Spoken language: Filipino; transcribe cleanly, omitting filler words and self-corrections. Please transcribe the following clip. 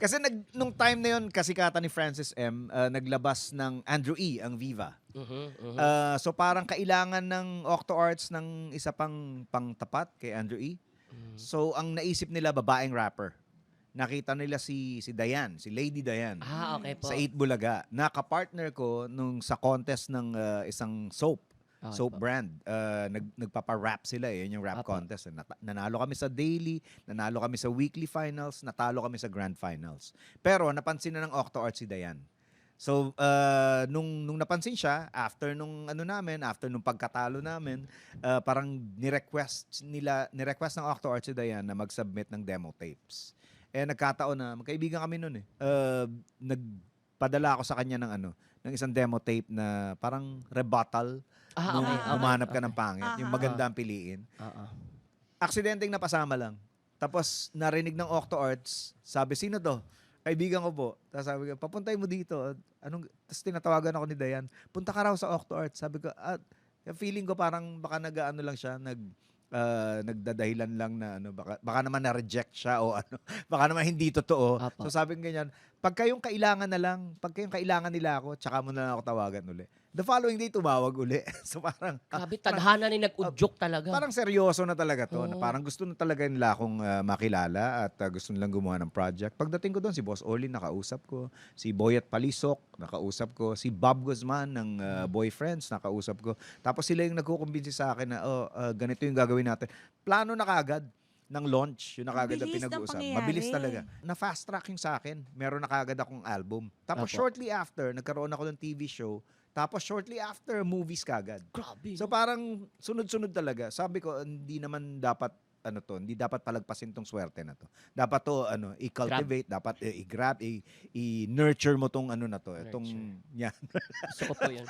Kasi nung time na yun, kasikatan ni Francis M, naglabas ng Andrew E. ang Viva. Mhm, mhm. So parang kailangan ng Octo Arts ng isa pang pangtapat kay Andrew E. So ang naisip nila, babaeng rapper. Nakita nila si Dayan, si Lady Dayan Okay sa po. 8 Bulaga. Naka-partner ko nung sa contest ng isang soap. Okay Soap po. brand. Nagpapa-rap sila eh. Yun yung rap Opo. contest. Nanalo kami sa daily, nanalo kami sa weekly finals, natalo kami sa grand finals. Pero napansin na ng Octo Arts si Dayan. So, nung napansin siya, after nung ano namin, after nung pagkatalo namin, parang nirequest ng Octo Arts si Dayan na mag-submit ng demo tapes. Eh, nagkataon na, magkaibigan kami noon eh. Nagpadala ako sa kanya ng ng isang demo tape na parang rebuttal nung Okay, okay, humanap ka ng okay. pangit, yung Aha. maganda ang piliin. Oo. Aksidenteng napasama lang. Tapos narinig ng Octo Arts, sabi, sino to? Kaibigan ko po. Tapos sabi ko, papuntay mo dito. Tapos tinatawagan ako ni Dayan, punta ka raw sa Octo Arts. Sabi ko, feeling ko parang baka nag-ano lang siya, nagdadahilan lang na baka naman na-reject siya o baka naman hindi totoo. Opo. So sabi ko ganyan, pag kayong kailangan nila ako, tsaka mo na lang ako tawagan uli. The following day, tumawag uli. So parang, Grabe, tadhana ni nag-udyok talaga. parang seryoso na talaga to. Na Oo. parang gusto na talaga nila akong makilala at gusto nilang gumawa ng project. Pagdating ko doon, si Boss Olin nakausap ko, si Boyet Palisok nakausap ko, si Bob Guzman ng Boyfriends nakausap ko. Tapos sila yung nagkukumbinsi sa akin na ganito yung gagawin natin. Plano na kaagad ng launch, yun na Ang kaagad ang bilis ng pinag-uusap. pangyayari. Mabilis talaga. Na-fast track yung sa akin. Meron na kaagad akong album. Tapos Opo. shortly after, nagkaroon ako ng TV show. Tapos shortly after, movies kagad. Grabe. So parang sunod-sunod talaga. Sabi ko, hindi naman dapat hindi dapat palagpasin tong swerte na to. Dapat to i-cultivate, dapat i-grab, i-nurture mo tong na to, itong Nurture. yan. Gusto ko po yun.